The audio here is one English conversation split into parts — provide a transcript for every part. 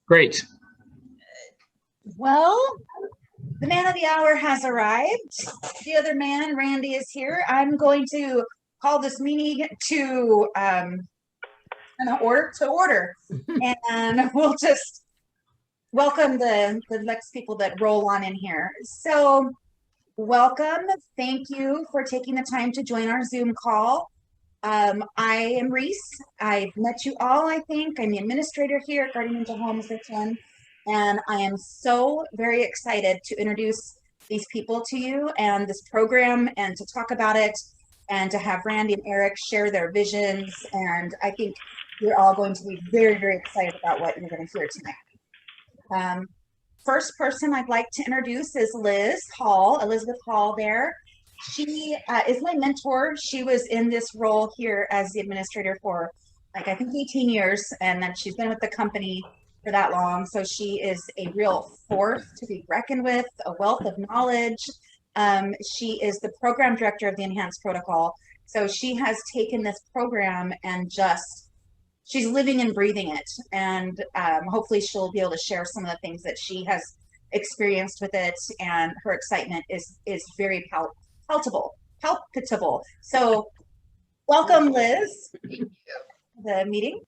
Great. Well, the man of the hour has arrived. The other man, Randy, is here. I'm going to call this meeting to order, and we'll just welcome the next people that roll on in here. So, welcome. Thank you for taking the time to join our Zoom call. I am Reese. I've met you all, I think. I'm the administrator here at Guardian Angel Homes Richland, and I am so very excited to introduce these people to you and this program and to talk about it and to have Randy and Eric share their visions. And I think you're all going to be very, very excited about what you're going to hear tonight. First person I'd like to introduce is Liz Hall, Elizabeth Hall there. She is my mentor. She was in this role here as the administrator for I think 18 years, and then she's been with the company for that long. So she is a real force to be reckoned with, a wealth of knowledge. She is the program director of the Enhanced Protocol. So she has taken this program and she's living and breathing it. And hopefully she'll be able to share some of the things that she has experienced with it, and her excitement is very palpable. So welcome, Liz, to the meeting.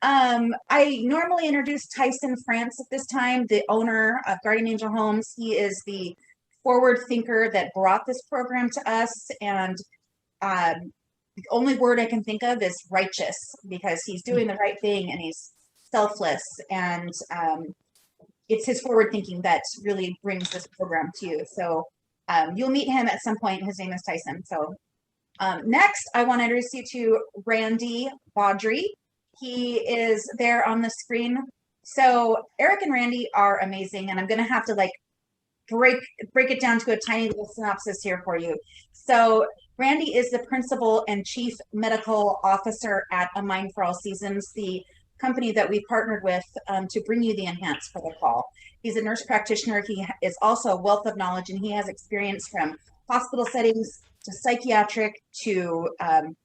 I normally introduce Tyson France at this time, the owner of Guardian Angel Homes. He is the forward thinker that brought this program to us, and the only word I can think of is righteous, because he's doing the right thing and he's selfless, and it's his forward thinking that really brings this program to you. So you'll meet him at some point. His name is Tyson. So next, I want to introduce you to Randy Baudry. He is there on the screen. So Eric and Randy are amazing, and I'm going to have to break it down to a tiny little synopsis here for you. So Randy is the principal and chief medical officer at A Mind for All Seasons, the company that we partnered with to bring you the Enhanced Protocol. He's a nurse practitioner. He is also a wealth of knowledge, and he has experience from hospital settings to psychiatric to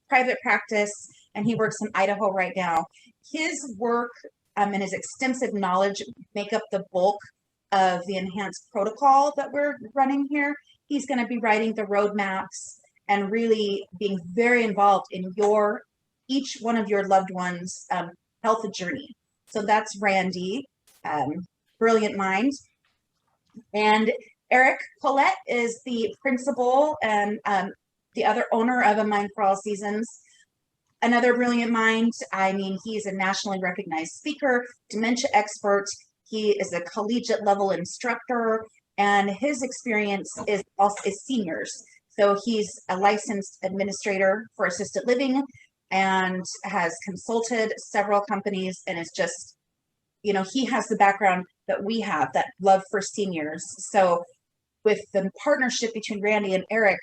private practice, and he works in Idaho right now. His work and his extensive knowledge make up the bulk of the Enhanced Protocol that we're running here. He's going to be writing the roadmaps and really being very involved in each one of your loved ones' health journey. So that's Randy, brilliant mind. And Eric Paulette is the principal and the other owner of A Mind for All Seasons. Another brilliant mind. I mean, he's a nationally recognized speaker, dementia expert. He is a collegiate level instructor, and his experience is seniors. So he's a licensed administrator for assisted living and has consulted several companies, and is just, he has the background that we have, that love for seniors. So with the partnership between Randy and Eric,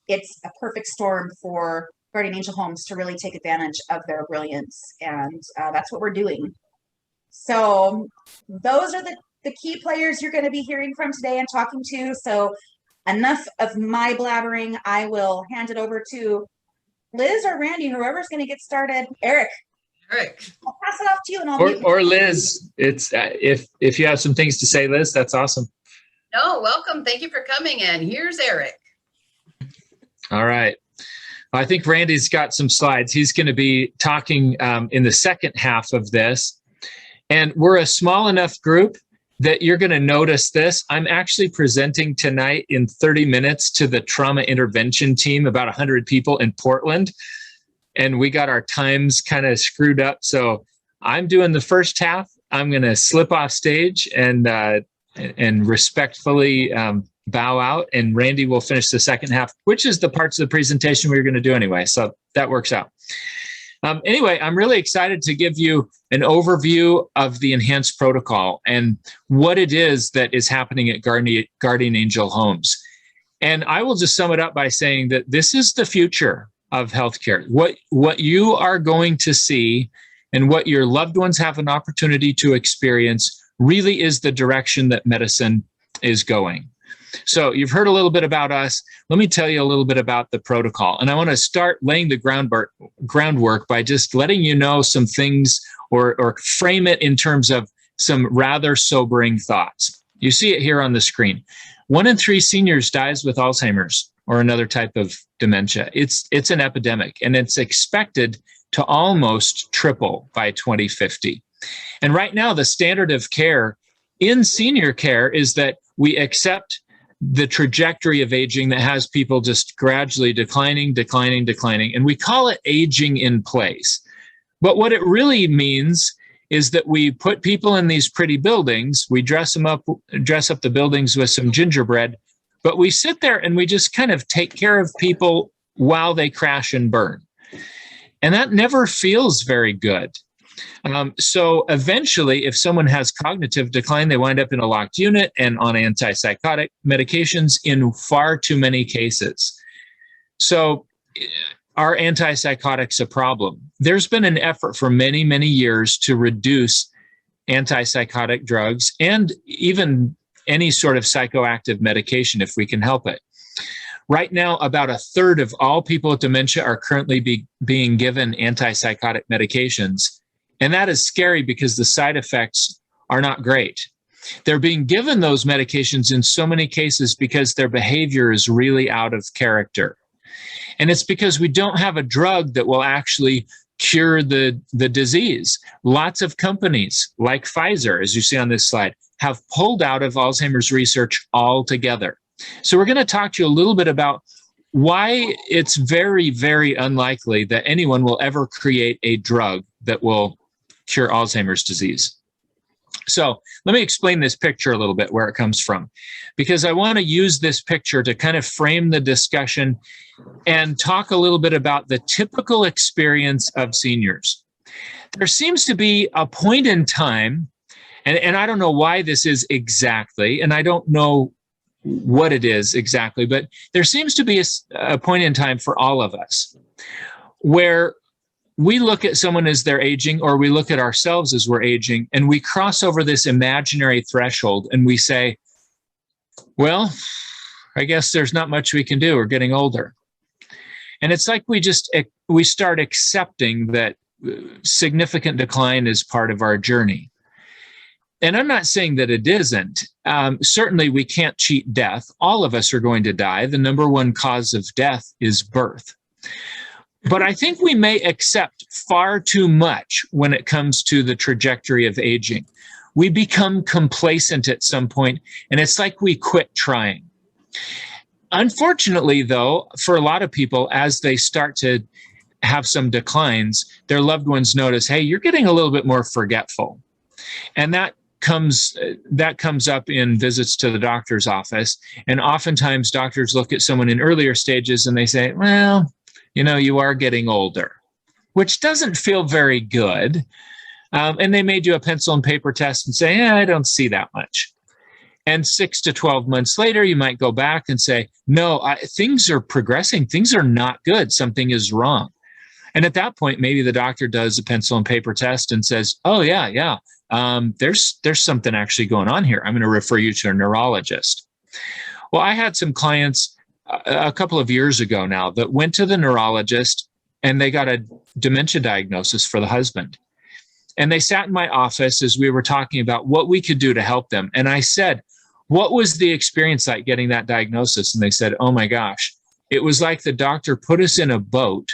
it's a perfect storm for Guardian Angel Homes to really take advantage of their brilliance, and that's what we're doing. So those are the key players you're going to be hearing from today and talking to. So enough of my blabbering. I will hand it over to Liz or Randy, whoever's going to get started. Eric, I'll pass it off to you, and or Liz. It's if you have some things to say, Liz, that's awesome. No, welcome. Thank you for coming. And here's Eric. All right. I think Randy's got some slides. He's going to be talking in the second half of this. And we're a small enough group that you're going to notice this. I'm actually presenting tonight in 30 minutes to the trauma intervention team, about 100 people in Portland. And we got our times kind of screwed up. So I'm doing the first half. I'm going to slip off stage and respectfully bow out, and Randy will finish the second half, which is the parts of the presentation we were going to do anyway. So that works out. Anyway, I'm really excited to give you an overview of the Enhanced Protocol and what it is that is happening at Guardian Angel Homes. And I will just sum it up by saying that this is the future of healthcare. What you are going to see and what your loved ones have an opportunity to experience really is the direction that medicine is going. So you've heard a little bit about us. Let me tell you a little bit about the protocol. And I want to start laying the groundwork by just letting you know some things, or frame it in terms of some rather sobering thoughts. You see it here on the screen. 1 in 3 seniors dies with Alzheimer's or another type of dementia. It's an epidemic, and it's expected to almost triple by 2050. And right now, the standard of care in senior care is that we accept the trajectory of aging that has people just gradually declining. And we call it aging in place. But what it really means is that we put people in these pretty buildings, we dress up the buildings with some gingerbread, but we sit there and we just kind of take care of people while they crash and burn. And that never feels very good. So eventually, if someone has cognitive decline, they wind up in a locked unit and on antipsychotic medications in far too many cases. So are antipsychotics a problem? There's been an effort for many, many years to reduce antipsychotic drugs and even any sort of psychoactive medication if we can help it. Right now, about 1/3 of all people with dementia are currently being given antipsychotic medications. And that is scary because the side effects are not great. They're being given those medications in so many cases because their behavior is really out of character. And it's because we don't have a drug that will actually cure the disease. Lots of companies like Pfizer, as you see on this slide, have pulled out of Alzheimer's research altogether. So we're going to talk to you a little bit about why it's very, very unlikely that anyone will ever create a drug that will cure Alzheimer's disease. So let me explain this picture a little bit, where it comes from, because I want to use this picture to kind of frame the discussion and talk a little bit about the typical experience of seniors. There seems to be a point in time, and I don't know why this is exactly, and I don't know what it is exactly, but there seems to be a point in time for all of us where we look at someone as they're aging, or we look at ourselves as we're aging, and we cross over this imaginary threshold and we say, well, I guess there's not much we can do. We're getting older. And it's like we start accepting that significant decline is part of our journey. And I'm not saying that it isn't. Certainly, we can't cheat death. All of us are going to die. The number one cause of death is birth. But I think we may accept far too much when it comes to the trajectory of aging. We become complacent at some point, and it's like we quit trying. Unfortunately, though, for a lot of people, as they start to have some declines, their loved ones notice, hey, you're getting a little bit more forgetful. And that comes up in visits to the doctor's office. And oftentimes doctors look at someone in earlier stages and they say, well, you are getting older, which doesn't feel very good. And they may do a pencil and paper test and say, I don't see that much. And 6 to 12 months later, you might go back and say, no, things are progressing. Things are not good. Something is wrong. And at that point, maybe the doctor does a pencil and paper test and says, oh, yeah. There's something actually going on here. I'm going to refer you to a neurologist. Well, I had some clients a couple of years ago now that went to the neurologist and they got a dementia diagnosis for the husband. And they sat in my office as we were talking about what we could do to help them. And I said, what was the experience like getting that diagnosis? And they said, oh my gosh, it was like the doctor put us in a boat,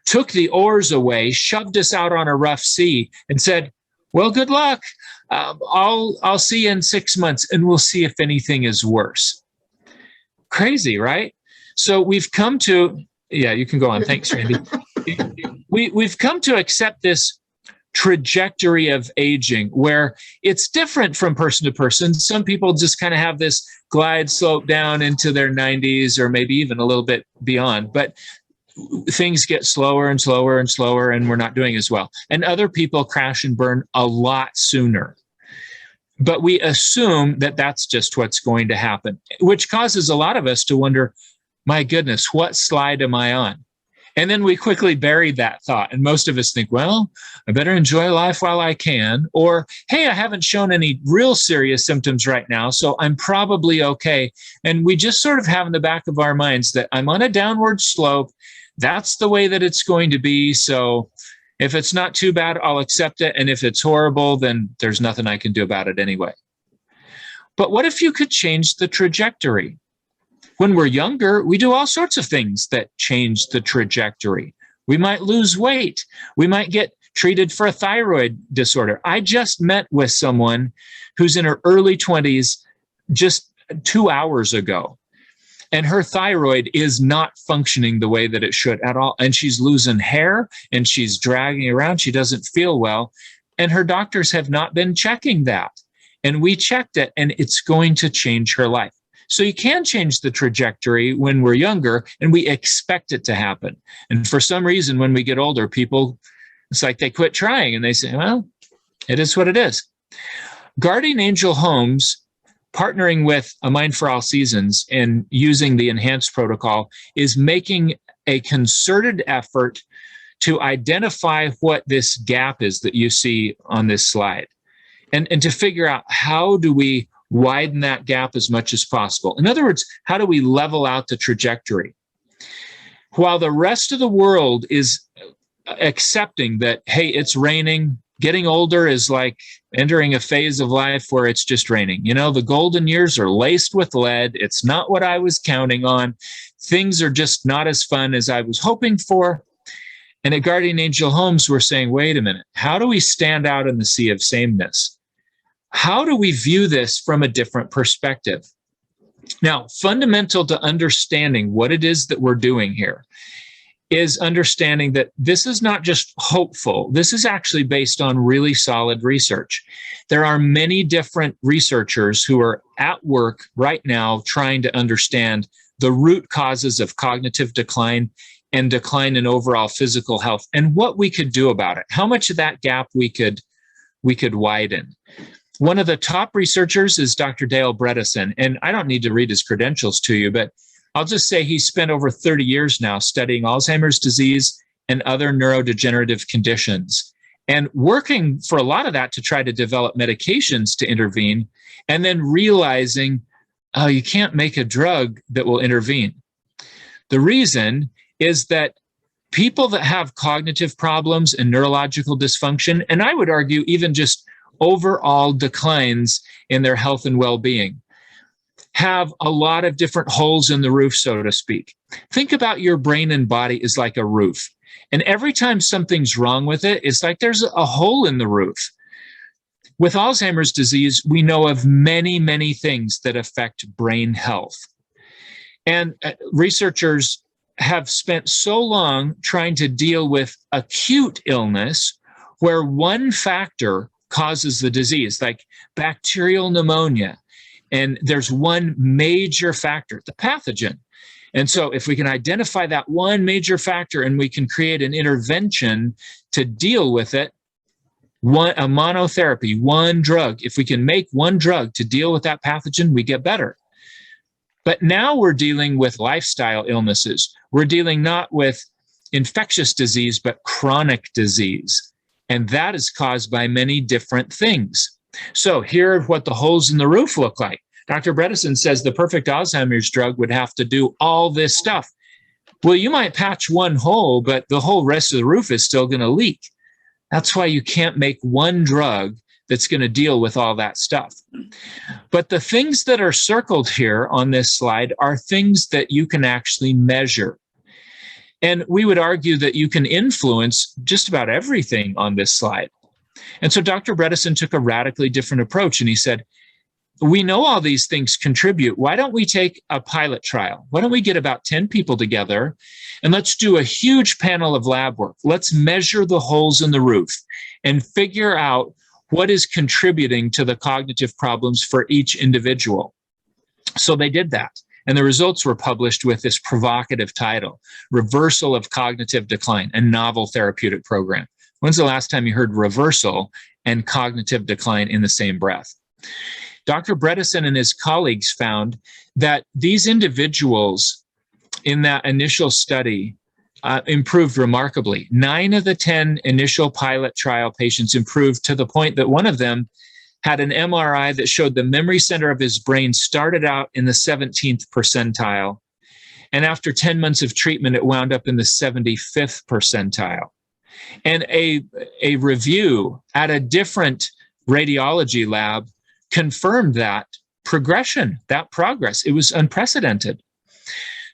took the oars away, shoved us out on a rough sea and said, well, good luck. I'll see you in 6 months and we'll see if anything is worse. Crazy, right? So we've come to, yeah, you can go on. Thanks, Randy. We've come to accept this trajectory of aging where it's different from person to person. Some people just kind of have this glide slope down into their 90s or maybe even a little bit beyond, but things get slower and slower and slower and we're not doing as well. And other people crash and burn a lot sooner. But we assume that that's just what's going to happen, which causes a lot of us to wonder, my goodness, what slide am I on? And then we quickly bury that thought. And most of us think, well, I better enjoy life while I can. Or, hey, I haven't shown any real serious symptoms right now, so I'm probably okay. And we just sort of have in the back of our minds that I'm on a downward slope. That's the way that it's going to be. So If it's not too bad, I'll accept it. And if it's horrible, then there's nothing I can do about it anyway. But what if you could change the trajectory? When we're younger, we do all sorts of things that change the trajectory. We might lose weight. We might get treated for a thyroid disorder. I just met with someone who's in her early 20s just 2 hours ago, and her thyroid is not functioning the way that it should at all. And she's losing hair and she's dragging around. She doesn't feel well. And her doctors have not been checking that. And we checked it, and it's going to change her life. So you can change the trajectory when we're younger, and we expect it to happen. And for some reason, when we get older, people, it's like they quit trying and they say, well, it is what it is. Guardian Angel Homes, partnering with A Mind for All Seasons and using the enhanced protocol, is making a concerted effort to identify what this gap is that you see on this slide, and to figure out how do we widen that gap as much as possible. In other words, how do we level out the trajectory? While the rest of the world is accepting that, hey, it's raining, getting older is like entering a phase of life where it's just raining. You know, the golden years are laced with lead. It's not what I was counting on. Things are just not as fun as I was hoping for. And at Guardian Angel Homes, we're saying, wait a minute, how do we stand out in the sea of sameness? How do we view this from a different perspective? Now, fundamental to understanding what it is that we're doing here is understanding that this is not just hopeful. This is actually based on really solid research. There are many different researchers who are at work right now trying to understand the root causes of cognitive decline and decline in overall physical health and what we could do about it, how much of that gap we could widen. One of the top researchers is Dr. Bredesen, and I don't need to read his credentials to you, but I'll just say he spent over 30 years now studying Alzheimer's disease and other neurodegenerative conditions, and working for a lot of that to try to develop medications to intervene, and then realizing, oh, you can't make a drug that will intervene. The reason is that people that have cognitive problems and neurological dysfunction, and I would argue even just overall declines in their health and well-being, have a lot of different holes in the roof, so to speak. Think about your brain and body as like a roof. And every time something's wrong with it, it's like there's a hole in the roof. With Alzheimer's disease, we know of many, many things that affect brain health. And researchers have spent so long trying to deal with acute illness where one factor causes the disease, like bacterial pneumonia. And there's one major factor, the pathogen. And so if we can identify that one major factor and we can create an intervention to deal with it, a monotherapy, one drug, if we can make one drug to deal with that pathogen, we get better. But now we're dealing with lifestyle illnesses. We're dealing not with infectious disease, but chronic disease. And that is caused by many different things. So here are what the holes in the roof look like. Dr. Bredesen says the perfect Alzheimer's drug would have to do all this stuff. Well, you might patch one hole, but the whole rest of the roof is still going to leak. That's why you can't make one drug that's going to deal with all that stuff. But the things that are circled here on this slide are things that you can actually measure. And we would argue that you can influence just about everything on this slide. And so Dr. Bredesen took a radically different approach, and he said, we know all these things contribute. Why don't we take a pilot trial? Why don't we get about 10 people together and let's do a huge panel of lab work. Let's measure the holes in the roof and figure out what is contributing to the cognitive problems for each individual. So they did that. And the results were published with this provocative title, Reversal of Cognitive Decline, a Novel Therapeutic Program. When's the last time you heard reversal and cognitive decline in the same breath? Dr. Bredesen and his colleagues found that these individuals in that initial study improved remarkably. 9 of the 10 initial pilot trial patients improved to the point that one of them had an MRI that showed the memory center of his brain started out in the 17th percentile. And after 10 months of treatment, it wound up in the 75th percentile. And a review at a different radiology lab confirmed that progression, that progress. It was unprecedented.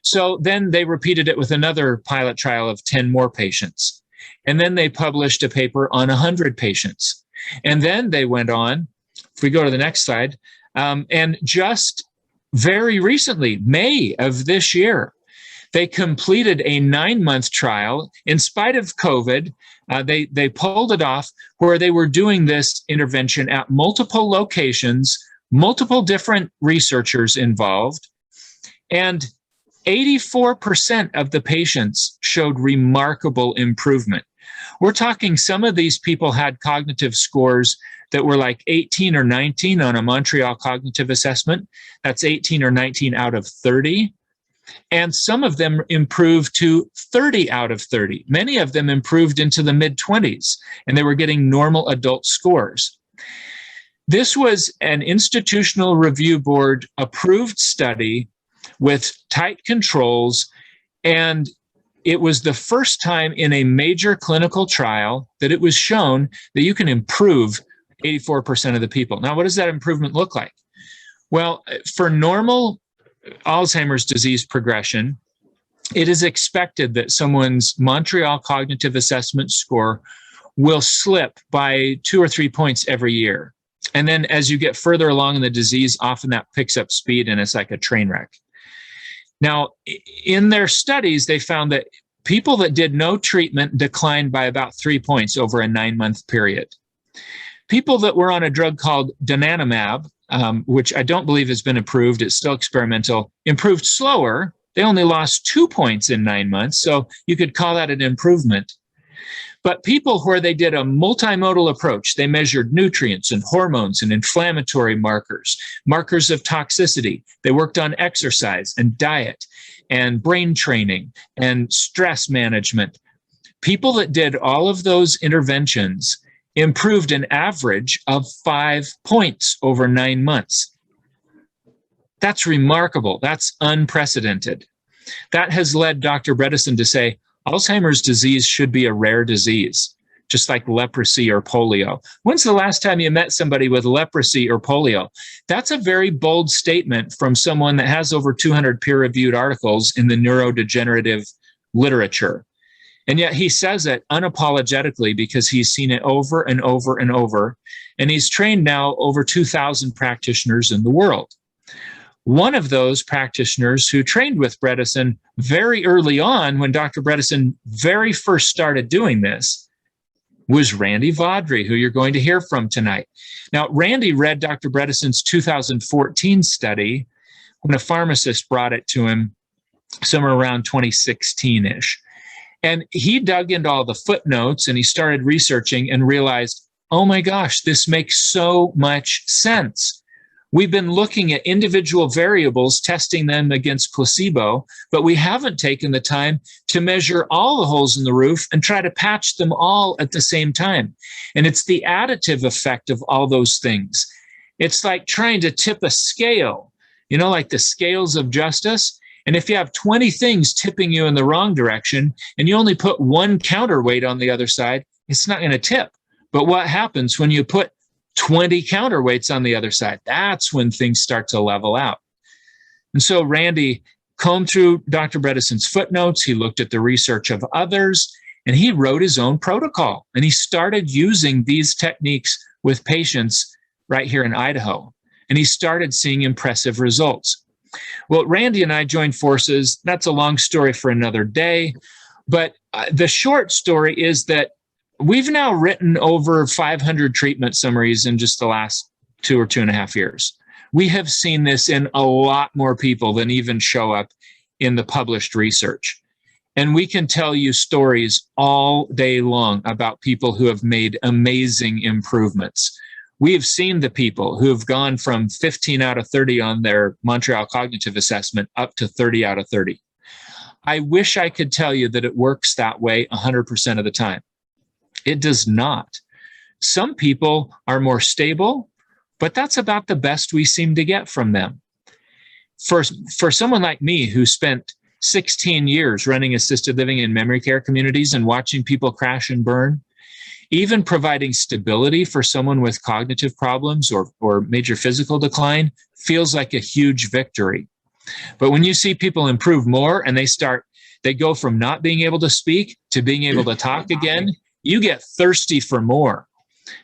So then they repeated it with another pilot trial of 10 more patients. And then they published a paper on 100 patients. And then they went on, if we go to the next slide, and just very recently, May of this year, they completed a 9-month trial. In spite of COVID, they pulled it off, where they were doing this intervention at multiple locations, multiple different researchers involved, and 84% of the patients showed remarkable improvement. We're talking some of these people had cognitive scores that were like 18 or 19 on a Montreal cognitive assessment. That's 18 or 19 out of 30. And some of them improved to 30 out of 30. Many of them improved into the mid-20s, and they were getting normal adult scores. This was an institutional review board approved study with tight controls, and it was the first time in a major clinical trial that it was shown that you can improve 84% of the people. Now, what does that improvement look like? Well, for normal Alzheimer's disease progression, it is expected that someone's Montreal cognitive assessment score will slip by 2 or 3 points every year. And then as you get further along in the disease, often that picks up speed and it's like a train wreck. Now, in their studies, they found that people that did no treatment declined by about 3 points over a 9-month period. People that were on a drug called donanemab, which I don't believe has been approved, it's still experimental, improved slower. They only lost 2 points in 9 months, so you could call that an improvement. But people where they did a multimodal approach, they measured nutrients and hormones and inflammatory markers, markers of toxicity. They worked on exercise and diet and brain training and stress management. People that did all of those interventions improved an average of 5 points over 9 months. That's remarkable. That's unprecedented. That has led Dr. Bredesen to say, Alzheimer's disease should be a rare disease, just like leprosy or polio. When's the last time you met somebody with leprosy or polio? That's a very bold statement from someone that has over 200 peer-reviewed articles in the neurodegenerative literature. And yet he says it unapologetically because he's seen it over and over and over. And he's trained now over 2,000 practitioners in the world. One of those practitioners who trained with Bredesen very early on, when Dr. Bredesen very first started doing this, was Randy Vaudry, who you're going to hear from tonight. Now, Randy read Dr. Bredesen's 2014 study when a pharmacist brought it to him somewhere around 2016-ish. And he dug into all the footnotes and he started researching and realized, oh my gosh, this makes so much sense. We've been looking at individual variables, testing them against placebo, but we haven't taken the time to measure all the holes in the roof and try to patch them all at the same time. And it's the additive effect of all those things. It's like trying to tip a scale, you know, like the scales of justice. And if you have 20 things tipping you in the wrong direction and you only put one counterweight on the other side, it's not going to tip. But what happens when you put 20 counterweights on the other side? That's when things start to level out. And so Randy combed through Dr. Bredesen's footnotes. He looked at the research of others, and he wrote his own protocol. And he started using these techniques with patients right here in Idaho. And he started seeing impressive results. Well, Randy and I joined forces. That's a long story for another day. But the short story is that we've now written over 500 treatment summaries in just the last 2 or 2.5 years. We have seen this in a lot more people than even show up in the published research. And we can tell you stories all day long about people who have made amazing improvements. We have seen the people who have gone from 15 out of 30 on their Montreal cognitive assessment up to 30 out of 30. I wish I could tell you that it works that way 100% of the time. It does not. Some people are more stable, but that's about the best we seem to get from them. For someone like me who spent 16 years running assisted living and memory care communities and watching people crash and burn. Even providing stability for someone with cognitive problems or major physical decline feels like a huge victory. But when you see people improve more and they go from not being able to speak to being able to talk again, you get thirsty for more.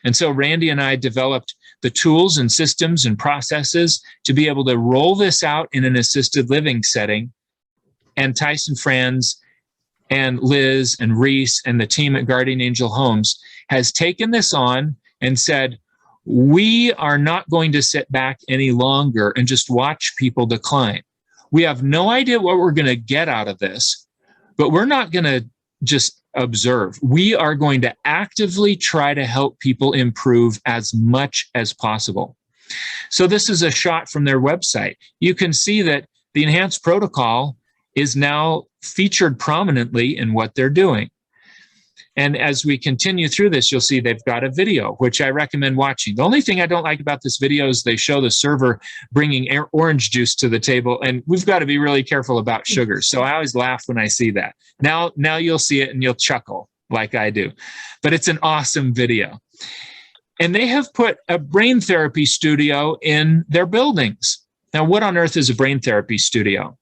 And so Randy and I developed the tools and systems and processes to be able to roll this out in an assisted living setting. And Tyson Franz and Liz and Reese and the team at Guardian Angel Homes has taken this on and said, we are not going to sit back any longer and just watch people decline. We have no idea what we're going to get out of this, but we're not going to just observe. We are going to actively try to help people improve as much as possible. So this is a shot from their website. You can see that the enhanced protocol is now featured prominently in what they're doing. And as we continue through this, you'll see they've got a video, which I recommend watching. The only thing I don't like about this video is they show the server bringing orange juice to the table, and we've got to be really careful about sugar. So I always laugh when I see that. Now you'll see it and you'll chuckle like I do. But it's an awesome video. And they have put a brain therapy studio in their buildings. Now, what on earth is a brain therapy studio?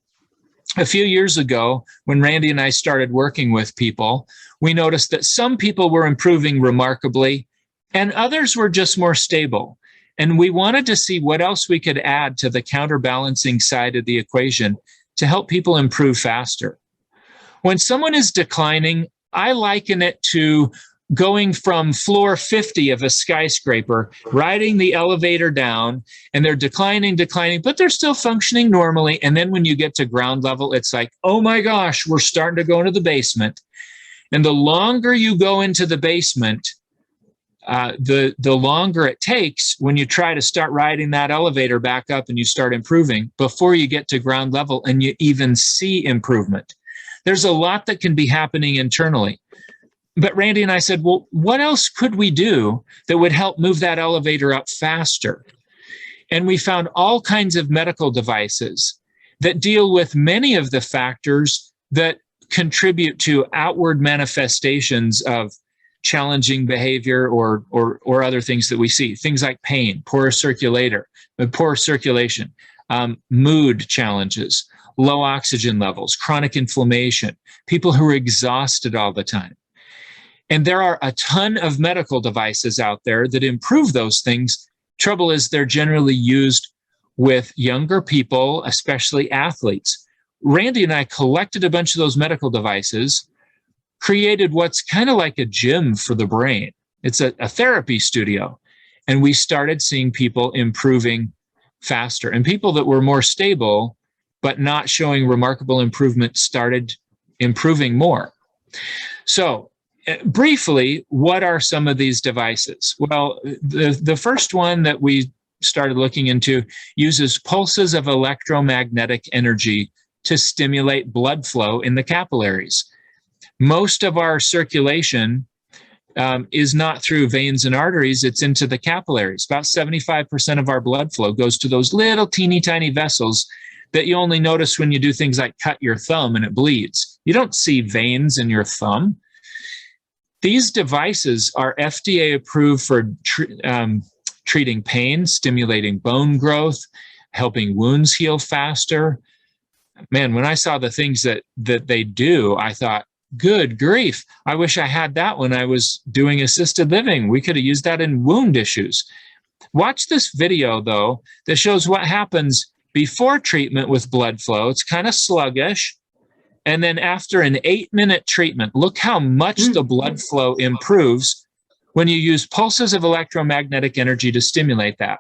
A few years ago, when Randy and I started working with people, we noticed that some people were improving remarkably and others were just more stable. And we wanted to see what else we could add to the counterbalancing side of the equation to help people improve faster. When someone is declining, I liken it to going from floor 50 of a skyscraper, riding the elevator down, and they're declining, but they're still functioning normally. And then when you get to ground level, it's like, oh my gosh, we're starting to go into the basement. And the longer you go into the basement, the longer it takes when you try to start riding that elevator back up and you start improving before you get to ground level and you even see improvement. There's a lot that can be happening internally. But Randy and I said, well, what else could we do that would help move that elevator up faster? And we found all kinds of medical devices that deal with many of the factors that contribute to outward manifestations of challenging behavior or other things that we see. Things like pain, poor circulation, mood challenges, low oxygen levels, chronic inflammation, people who are exhausted all the time. And there are a ton of medical devices out there that improve those things. Trouble is they're generally used with younger people, especially athletes. Randy and I collected a bunch of those medical devices, created what's kind of like a gym for the brain. It's a therapy studio. And we started seeing people improving faster. And people that were more stable, but not showing remarkable improvement, started improving more. So, briefly, what are some of these devices? Well, the first one that we started looking into uses pulses of electromagnetic energy to stimulate blood flow in the capillaries. Most of our circulation is not through veins and arteries, it's into the capillaries. About 75% of our blood flow goes to those little teeny tiny vessels that you only notice when you do things like cut your thumb and it bleeds. You don't see veins in your thumb. These devices are FDA approved for treating pain, stimulating bone growth, helping wounds heal faster. Man, when I saw the things that they do, I thought, good grief, I wish I had that when I was doing assisted living. We could have used that in wound issues. Watch this video, though, that shows what happens before treatment with blood flow. It's kind of sluggish. And then after an 8-minute treatment, look how much the blood flow improves when you use pulses of electromagnetic energy to stimulate that.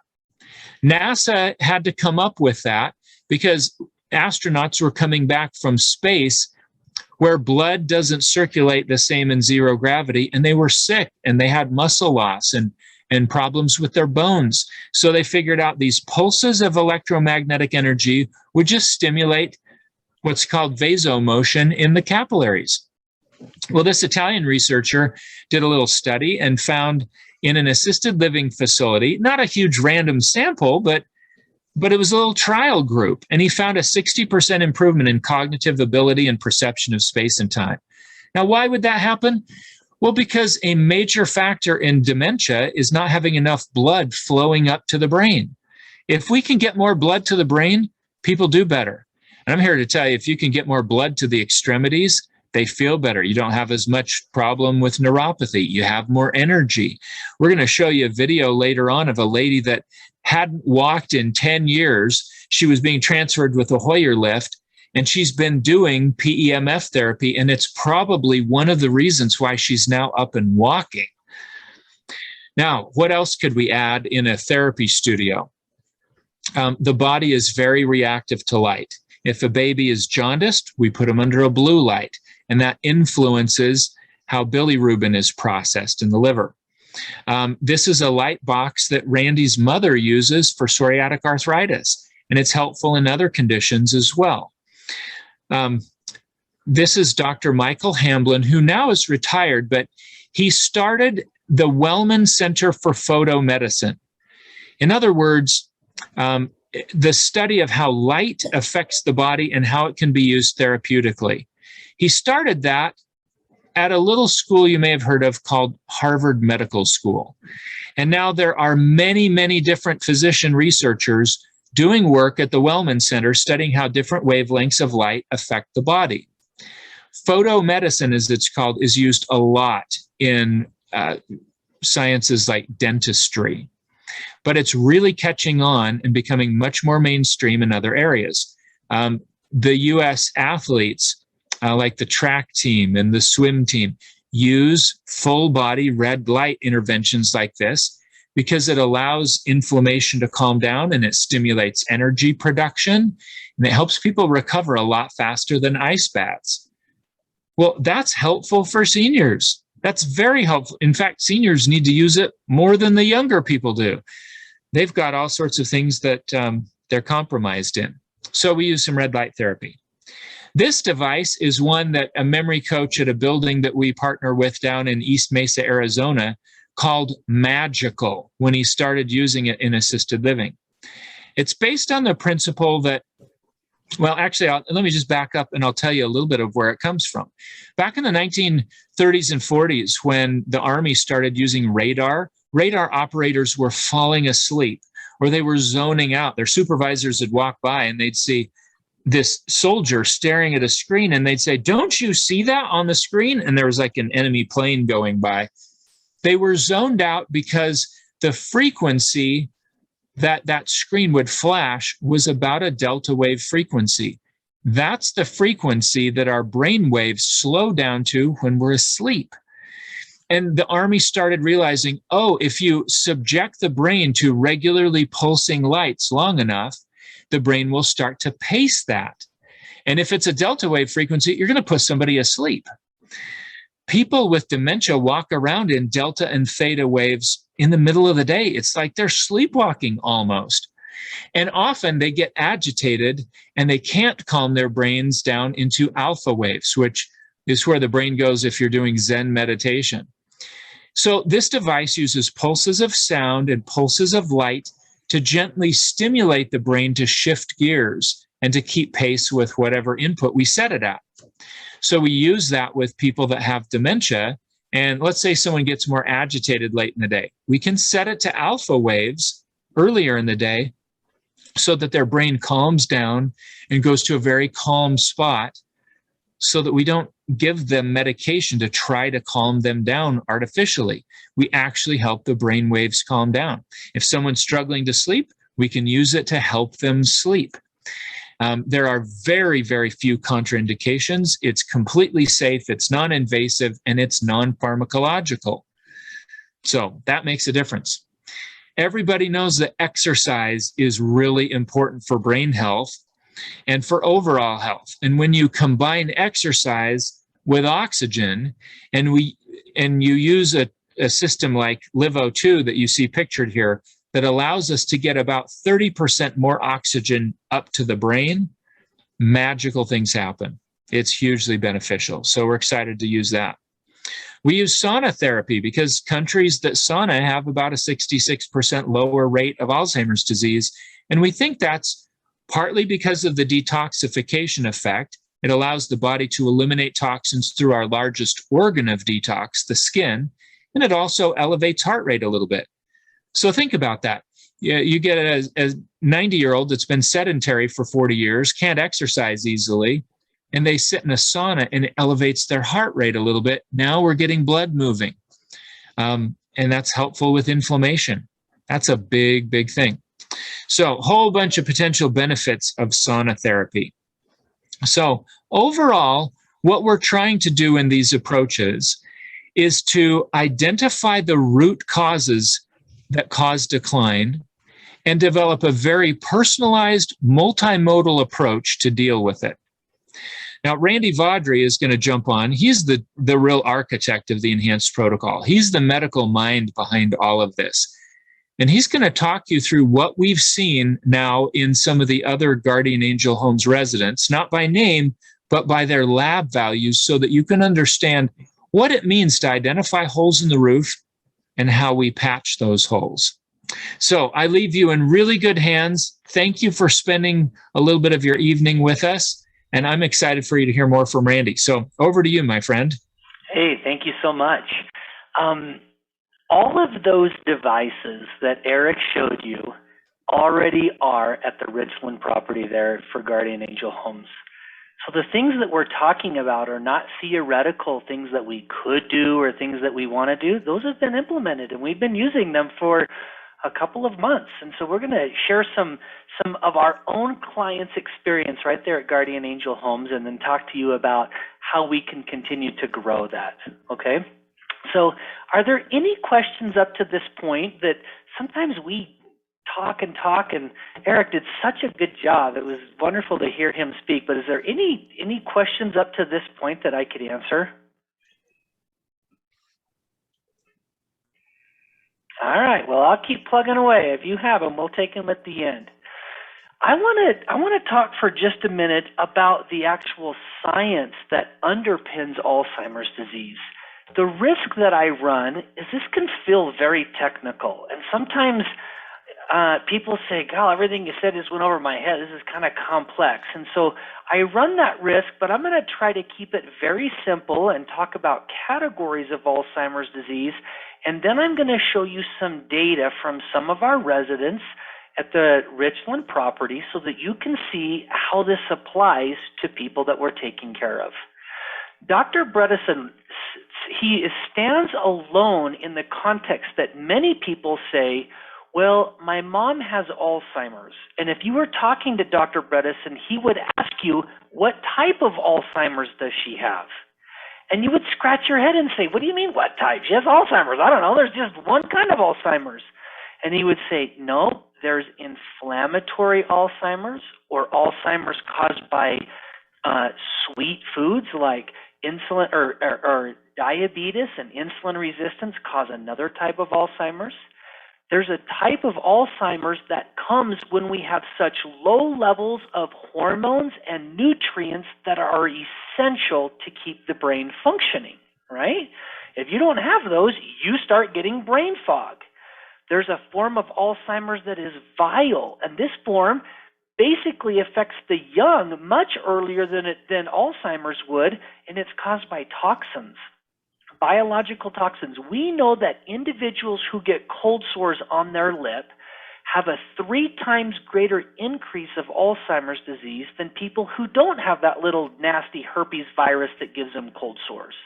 NASA had to come up with that because astronauts were coming back from space where blood doesn't circulate the same in zero gravity, and they were sick and they had muscle loss and problems with their bones. So they figured out these pulses of electromagnetic energy would just stimulate what's called vasomotion in the capillaries. Well, this Italian researcher did a little study and found in an assisted living facility, not a huge random sample, but but it was a little trial group, and he found a 60% improvement in cognitive ability and perception of space and time. Now, why would that happen? Well, because a major factor in dementia is not having enough blood flowing up to the brain. If we can get more blood to the brain, people do better. And I'm here to tell you, if you can get more blood to the extremities, they feel better. You don't have as much problem with neuropathy. You have more energy. We're going to show you a video later on of a lady that hadn't walked in 10 years. She was being transferred with a Hoyer lift, and she's been doing PEMF therapy, and it's probably one of the reasons why she's now up and walking. Now, what else could we add in a therapy studio? The body is very reactive to light. If a baby is jaundiced, we put them under a blue light, and that influences how bilirubin is processed in the liver. This is a light box that Randy's mother uses for psoriatic arthritis, and it's helpful in other conditions as well. This is Dr. Michael Hamblin, who now is retired, but he started the Wellman Center for Photomedicine. In other words, the study of how light affects the body and how it can be used therapeutically. He started that at a little school you may have heard of called Harvard Medical School. And now there are many, many different physician researchers doing work at the Wellman Center studying how different wavelengths of light affect the body. Photomedicine, as it's called, is used a lot in sciences like dentistry. But it's really catching on and becoming much more mainstream in other areas. The U.S. athletes, like the track team and the swim team, use full body red light interventions like this because it allows inflammation to calm down and it stimulates energy production, and it helps people recover a lot faster than ice baths. Well, that's helpful for seniors. That's very helpful. In fact, seniors need to use it more than the younger people do. They've got all sorts of things that they're compromised in. So we use some red light therapy. This device is one that a memory coach at a building that we partner with down in East Mesa, Arizona, called Magical when he started using it in assisted living. It's based on the principle that, well, actually, let me just back up and I'll tell you a little bit of where it comes from. Back in the 1930s and 40s, when the Army started using radar operators were falling asleep or they were zoning out. Their supervisors would walk by and they'd see this soldier staring at a screen and they'd say, "Don't you see that on the screen?" And there was like an enemy plane going by. They were zoned out because the frequency that screen would flash was about a delta wave frequency. That's the frequency that our brain waves slow down to when we're asleep. And the Army started realizing, oh, if you subject the brain to regularly pulsing lights long enough, the brain will start to pace that. And if it's a delta wave frequency, you're going to put somebody asleep. People with dementia walk around in delta and theta waves in the middle of the day. It's like they're sleepwalking almost. And often they get agitated and they can't calm their brains down into alpha waves, which is where the brain goes if you're doing Zen meditation. So this device uses pulses of sound and pulses of light to gently stimulate the brain to shift gears and to keep pace with whatever input we set it at. So we use that with people that have dementia. And let's say someone gets more agitated late in the day. We can set it to alpha waves earlier in the day so that their brain calms down and goes to a very calm spot so that we don't give them medication to try to calm them down artificially. We actually help the brain waves calm down. If someone's struggling to sleep, we can use it to help them sleep. There are very, very few contraindications. It's completely safe, it's non-invasive, and it's non-pharmacological. So that makes a difference. Everybody knows that exercise is really important for brain health and for overall health. And when you combine exercise with oxygen and you use a system like LiveO2 that you see pictured here, that allows us to get about 30% more oxygen up to the brain, magical things happen. It's hugely beneficial. So we're excited to use that. We use sauna therapy because countries that sauna have about a 66% lower rate of Alzheimer's disease, And we think that's partly because of the detoxification effect. It allows the body to eliminate toxins through our largest organ of detox, the skin, and it also elevates heart rate a little bit. So think about that. You get a 90-year-old that's been sedentary for 40 years, can't exercise easily, and they sit in a sauna and it elevates their heart rate a little bit. Now we're getting blood moving. And that's helpful with inflammation. That's a big, big thing. So a whole bunch of potential benefits of sauna therapy. So overall, what we're trying to do in these approaches is to identify the root causes that cause decline and develop a very personalized, multimodal approach to deal with it. Now, Randy Vaudry is going to jump on. He's the real architect of the enhanced protocol. He's the medical mind behind all of this. And he's going to talk you through what we've seen now in some of the other Guardian Angel Homes residents, not by name, but by their lab values, so that you can understand what it means to identify holes in the roof and how we patch those holes. So I leave you in really good hands. Thank you for spending a little bit of your evening with us. And I'm excited for you to hear more from Randy. So over to you, my friend. Hey, thank you so much. All of those devices that Eric showed you already are at the Richland property there for Guardian Angel Homes. So the things that we're talking about are not theoretical things that we could do or things that we want to do. Those have been implemented, and we've been using them for a couple of months. And so we're going to share some of our own clients' experience right there at Guardian Angel Homes, and then talk to you about how we can continue to grow that. Okay? So are there any questions up to this point that sometimes we talk, and Eric did such a good job. It was wonderful to hear him speak, but is there any questions up to this point that I could answer? All right, well, I'll keep plugging away. If you have them, we'll take them at the end. I want to talk for just a minute about the actual science that underpins Alzheimer's disease. The risk that I run is this can feel very technical, and sometimes people say, "God, everything you said just went over my head. This is kind of complex." And so I run that risk, but I'm going to try to keep it very simple and talk about categories of Alzheimer's disease. And then I'm going to show you some data from some of our residents at the Richland property so that you can see how this applies to people that we're taking care of. Dr. Bredesen, he stands alone in the context that many people say, well, my mom has Alzheimer's. And if you were talking to Dr. Bredesen, he would ask you, what type of Alzheimer's does she have? And you would scratch your head and say, what do you mean, what type? She has Alzheimer's. I don't know. There's just one kind of Alzheimer's. And he would say, no, there's inflammatory Alzheimer's, or Alzheimer's caused by sweet foods like insulin or diabetes, and insulin resistance cause another type of Alzheimer's. There's a type of Alzheimer's that comes when we have such low levels of hormones and nutrients that are essential to keep the brain functioning, right? If you don't have those, you start getting brain fog. There's a form of Alzheimer's that is viral, and this form basically affects the young much earlier than Alzheimer's would, and it's caused by toxins. Biological toxins. We know that individuals who get cold sores on their lip have a 3 times greater increase of Alzheimer's disease than people who don't have that little nasty herpes virus that gives them cold sores.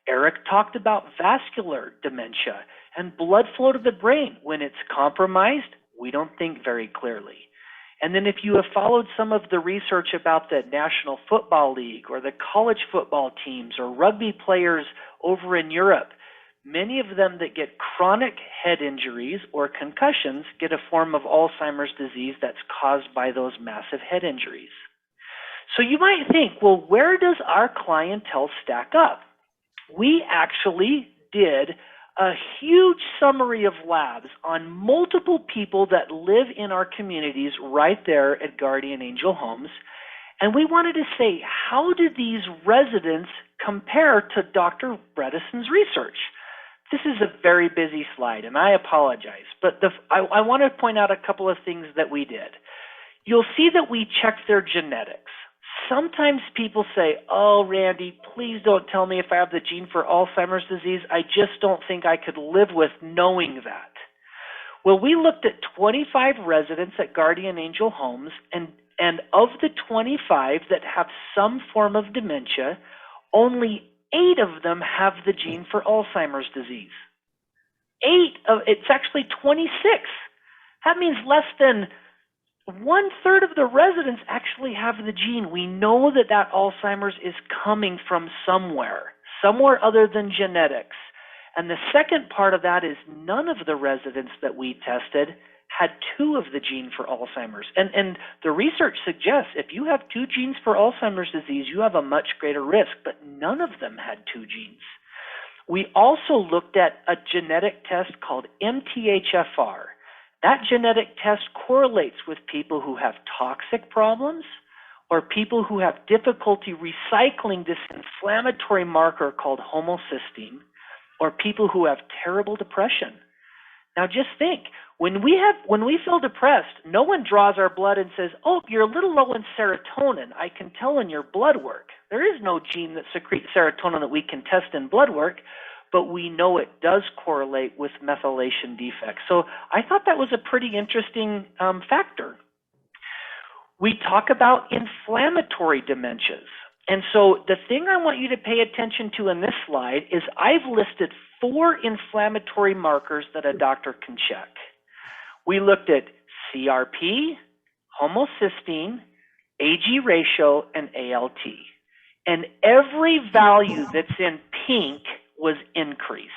Eric talked about vascular dementia and blood flow to the brain. When it's compromised, we don't think very clearly. And then if you have followed some of the research about the National Football League or the college football teams or rugby players over in Europe, many of them that get chronic head injuries or concussions get a form of Alzheimer's disease that's caused by those massive head injuries. So you might think, well, where does our clientele stack up? We actually did a huge summary of labs on multiple people that live in our communities right there at Guardian Angel Homes. And we wanted to say, how do these residents compare to Dr. Bredesen's research? This is a very busy slide, and I apologize, but I want to point out a couple of things that we did. You'll see that we checked their genetics. Sometimes people say, oh, Randy, please don't tell me if I have the gene for Alzheimer's disease. I just don't think I could live with knowing that. Well, we looked at 25 residents at Guardian Angel Homes, and of the 25 that have some form of dementia, only 8 of them have the gene for Alzheimer's disease. It's actually 26. That means less than 1/3 of the residents actually have the gene. We know that that Alzheimer's is coming from somewhere other than genetics. And the second part of that is none of the residents that we tested had 2 of the gene for Alzheimer's. And the research suggests if you have 2 genes for Alzheimer's disease, you have a much greater risk, but none of them had 2 genes. We also looked at a genetic test called MTHFR. That genetic test correlates with people who have toxic problems or people who have difficulty recycling this inflammatory marker called homocysteine, or people who have terrible depression. Now just think, when we feel depressed, no one draws our blood and says, oh, you're a little low in serotonin. I can tell in your blood work. There is no gene that secretes serotonin that we can test in blood work, but we know it does correlate with methylation defects. So I thought that was a pretty interesting factor. We talk about inflammatory dementias. And so the thing I want you to pay attention to in this slide is I've listed 4 inflammatory markers that a doctor can check. We looked at CRP, homocysteine, AG ratio, and ALT. And every value that's in pink was increased.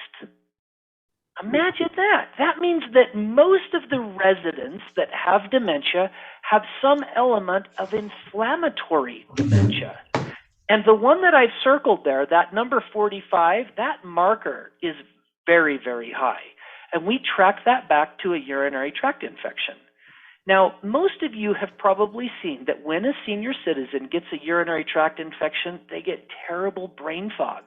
Imagine that. That means that most of the residents that have dementia have some element of inflammatory dementia. And the one that I've circled there, that number 45, that marker is very, very high. And we track that back to a urinary tract infection. Now, most of you have probably seen that when a senior citizen gets a urinary tract infection, they get terrible brain fog.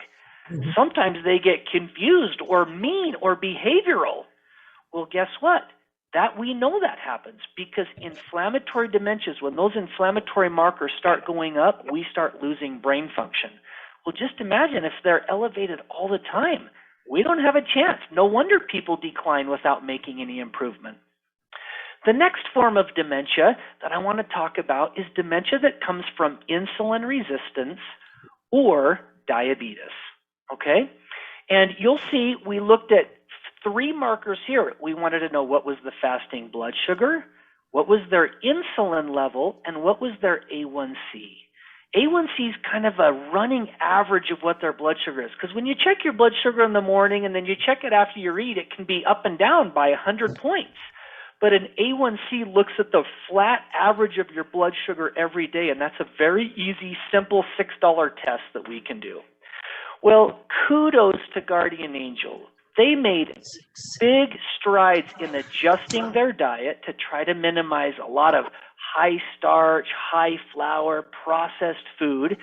Mm-hmm. Sometimes they get confused or mean or behavioral. Well, guess what? That we know that happens because inflammatory dementias, when those inflammatory markers start going up, we start losing brain function. Well, just imagine if they're elevated all the time. We don't have a chance. No wonder people decline without making any improvement. The next form of dementia that I want to talk about is dementia that comes from insulin resistance or diabetes. Okay? And you'll see we looked at 3 markers here. We wanted to know what was the fasting blood sugar, what was their insulin level, and what was their A1C. A1C is kind of a running average of what their blood sugar is. Because when you check your blood sugar in the morning and then you check it after you eat, it can be up and down by 100 points. But an A1C looks at the flat average of your blood sugar every day, and that's a very easy, simple $6 test that we can do. Well, kudos to Guardian Angel. They made big strides in adjusting their diet to try to minimize a lot of high starch, high flour, processed food.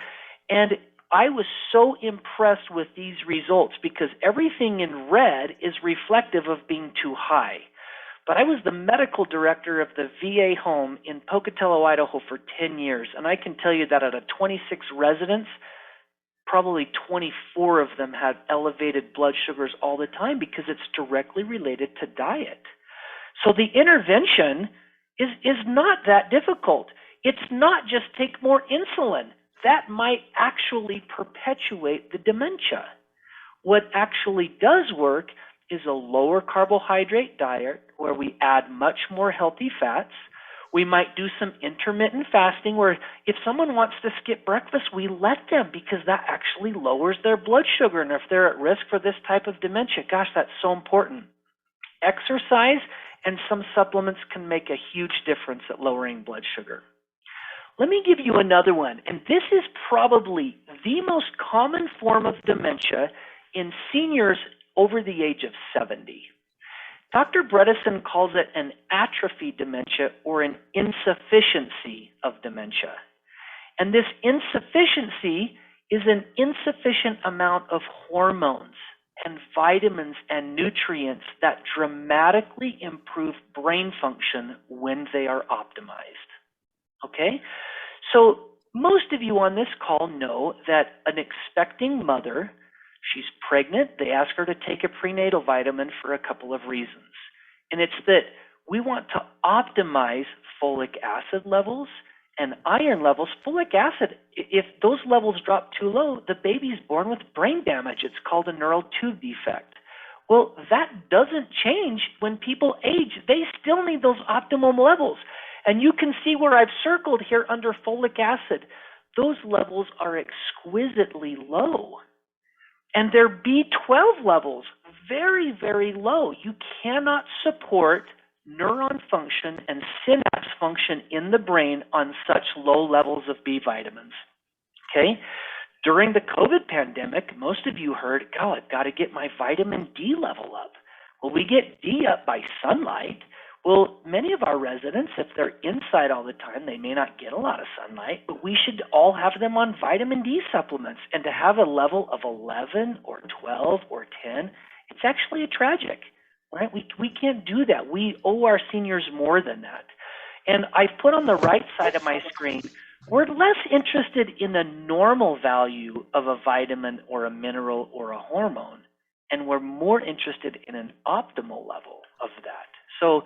And I was so impressed with these results because everything in red is reflective of being too high. But I was the medical director of the VA home in Pocatello, Idaho for 10 years. And I can tell you that out of 26 residents, probably 24 of them had elevated blood sugars all the time because it's directly related to diet. So the intervention is not that difficult. It's not just take more insulin. That might actually perpetuate the dementia. What actually does work is a lower carbohydrate diet where we add much more healthy fats. We might do some intermittent fasting where if someone wants to skip breakfast, we let them because that actually lowers their blood sugar. And if they're at risk for this type of dementia, gosh, that's so important. Exercise and some supplements can make a huge difference at lowering blood sugar. Let me give you another one. And this is probably the most common form of dementia in seniors over the age of 70. Dr. Bredesen calls it an atrophy dementia or an insufficiency of dementia. And this insufficiency is an insufficient amount of hormones. and vitamins and nutrients that dramatically improve brain function when they are optimized. Okay? So most of you on this call know that an expecting mother, she's pregnant, they ask her to take a prenatal vitamin for a couple of reasons. And it's that we want to optimize folic acid levels and iron levels. Folic acid, if those levels drop too low, the baby's born with brain damage. It's called a neural tube defect. Well, that doesn't change when people age. They still need those optimum levels. And you can see where I've circled here under folic acid. Those levels are exquisitely low. And their B12 levels, very, very low. You cannot support neuron function and synapse function in the brain on such low levels of B vitamins. Okay? During the COVID pandemic, most of you heard, God, I've got to get my vitamin D level up. Well, we get D up by sunlight. Well, many of our residents, if they're inside all the time, they may not get a lot of sunlight, but we should all have them on vitamin D supplements. And to have a level of 11 or 12 or 10, it's actually tragic, right? We can't do that. We owe our seniors more than that. And I've put on the right side of my screen, we're less interested in the normal value of a vitamin or a mineral or a hormone, and we're more interested in an optimal level of that. So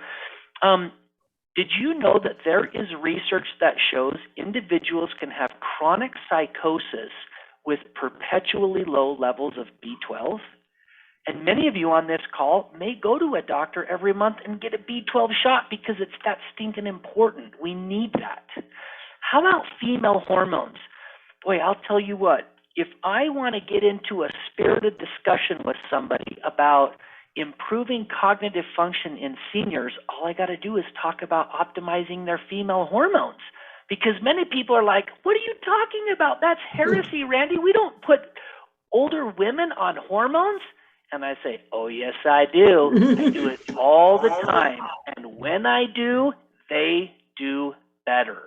did you know that there is research that shows individuals can have chronic psychosis with perpetually low levels of B12? And many of you on this call may go to a doctor every month and get a B12 shot because it's that stinking important. We need that. How about female hormones? Boy, I'll tell you what, if I want to get into a spirited discussion with somebody about improving cognitive function in seniors, all I got to do is talk about optimizing their female hormones. Because many people are like, what are you talking about? That's heresy, Randy. We don't put older women on hormones. And I say, oh, yes, I do. I do it all the time. And when I do, they do better.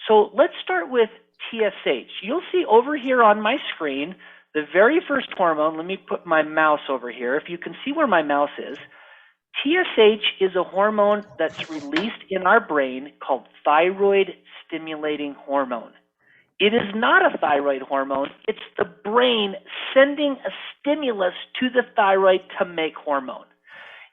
So let's start with TSH. You'll see over here on my screen, the very first hormone. Let me put my mouse over here. If you can see where my mouse is, TSH is a hormone that's released in our brain called thyroid stimulating hormone. It is not a thyroid hormone. It's the brain sending a stimulus to the thyroid to make hormone.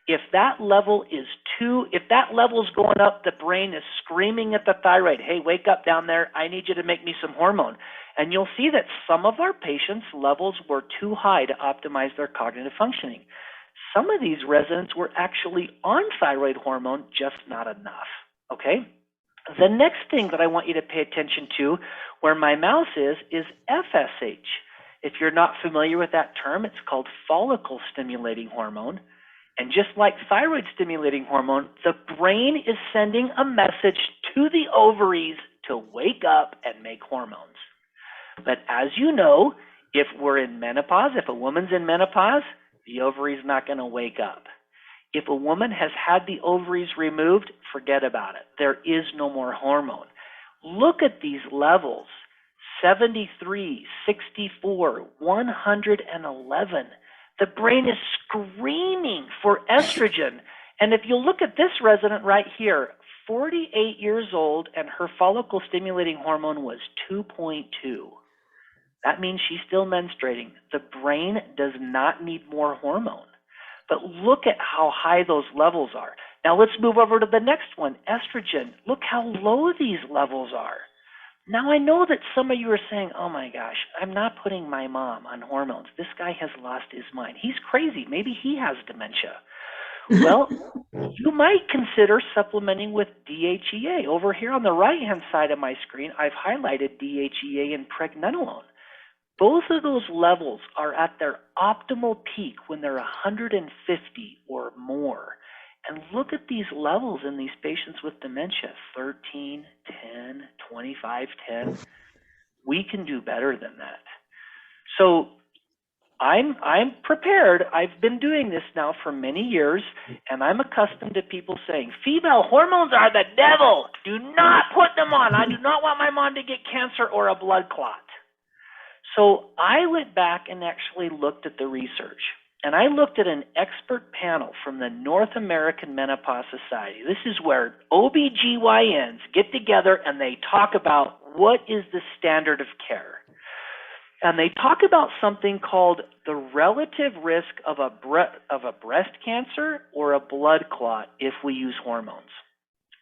If that level is if that level's going up, the brain is screaming at the thyroid, hey, wake up down there. I need you to make me some hormone. And you'll see that some of our patients' levels were too high to optimize their cognitive functioning. Some of these residents were actually on thyroid hormone, just not enough, okay? The next thing that I want you to pay attention to, where my mouse is FSH. If you're not familiar with that term, it's called follicle stimulating hormone. And just like thyroid stimulating hormone, the brain is sending a message to the ovaries to wake up and make hormones. But as you know, if we're in menopause, if a woman's in menopause, the ovary's not going to wake up. If a woman has had the ovaries removed, forget about it. There is no more hormone. Look at these levels, 73, 64, 111. The brain is screaming for estrogen. And if you look at this resident right here, 48 years old, and her follicle stimulating hormone was 2.2. That means she's still menstruating. The brain does not need more hormone. But look at how high those levels are. Now let's move over to the next one, estrogen. Look how low these levels are. Now I know that some of you are saying, oh my gosh, I'm not putting my mom on hormones. This guy has lost his mind. He's crazy. Maybe he has dementia. Well, you might consider supplementing with DHEA. Over here on the right-hand side of my screen, I've highlighted DHEA and pregnenolone. Both of those levels are at their optimal peak when they're 150 or more. And look at these levels in these patients with dementia, 13, 10, 25, 10. We can do better than that. So I'm prepared. I've been doing this now for many years, and I'm accustomed to people saying, female hormones are the devil. Do not put them on. I do not want my mom to get cancer or a blood clot. So I went back and actually looked at the research. and I looked at an expert panel from the North American Menopause Society. This is where OBGYNs get together and they talk about what is the standard of care. And they talk about something called the relative risk of a breast cancer or a blood clot if we use hormones.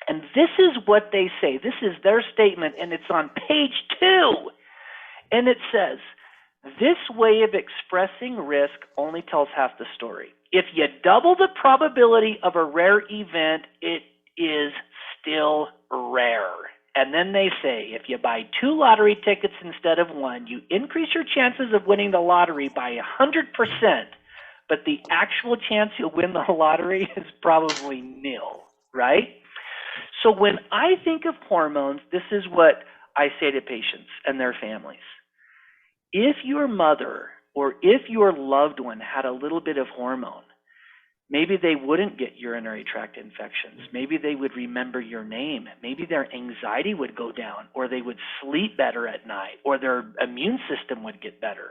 And this is what they say. This is their statement, and it's on page 2. And it says, this way of expressing risk only tells half the story. If you double the probability of a rare event, it is still rare. And then they say, if you buy 2 lottery tickets instead of 1, you increase your chances of winning the lottery by 100%, but the actual chance you'll win the lottery is probably nil, right? So when I think of hormones, this is what I say to patients and their families. If your mother or if your loved one had a little bit of hormone, maybe they wouldn't get urinary tract infections. Maybe they would remember your name. Maybe their anxiety would go down, or they would sleep better at night, or their immune system would get better.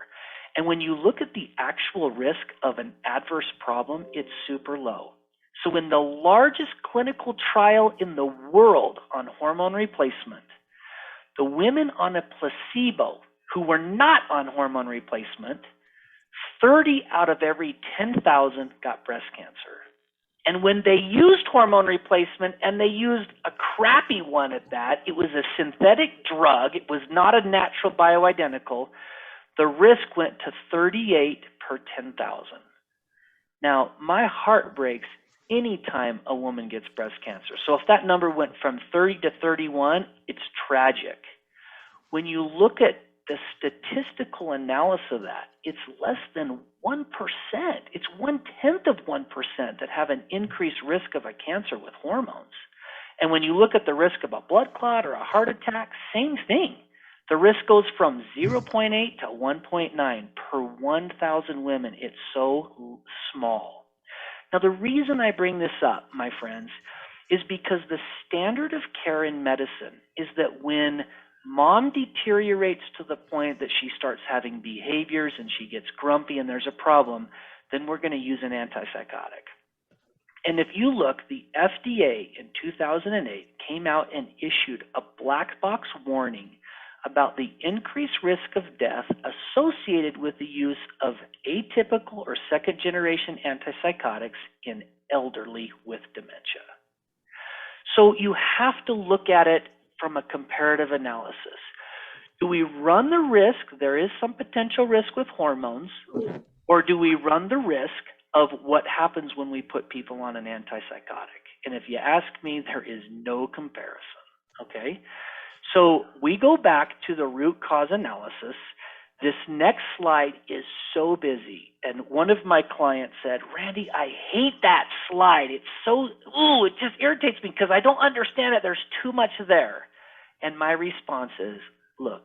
And when you look at the actual risk of an adverse problem, it's super low. So in the largest clinical trial in the world on hormone replacement, the women on a placebo who were not on hormone replacement, 30 out of every 10,000 got breast cancer. And when they used hormone replacement, and they used a crappy one at that, it was a synthetic drug, it was not a natural bioidentical, the risk went to 38 per 10,000. Now, my heart breaks anytime a woman gets breast cancer. So if that number went from 30 to 31, it's tragic. When you look at the statistical analysis of that, it's less than 1%. It's 0.1% that have an increased risk of a cancer with hormones. And when you look at the risk of a blood clot or a heart attack, same thing. The risk goes from 0.8 to 1.9 per 1,000 women. It's so small. Now, the reason I bring this up, my friends, is because the standard of care in medicine is that when mom deteriorates to the point that she starts having behaviors and she gets grumpy and there's a problem, then we're going to use an antipsychotic. And if you look, the FDA in 2008 came out and issued a black box warning about the increased risk of death associated with the use of atypical or second-generation antipsychotics in elderly with dementia. So you have to look at it from a comparative analysis. Do we run the risk, there is some potential risk with hormones, or do we run the risk of what happens when we put people on an antipsychotic? And if you ask me, there is no comparison, okay? So we go back to the root cause analysis. This next slide is so busy. And one of my clients said, Randy, I hate that slide. It's so, it just irritates me because I don't understand it. There's too much there. And my response is, look,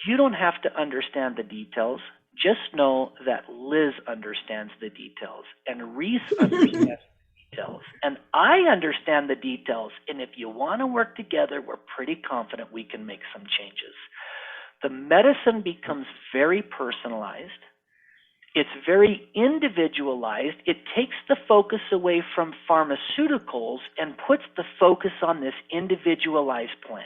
you don't have to understand the details. Just know that Liz understands the details and Reese understands the details. And I understand the details. And if you want to work together, we're pretty confident we can make some changes. The medicine becomes very personalized. It's very individualized. It takes the focus away from pharmaceuticals and puts the focus on this individualized plan.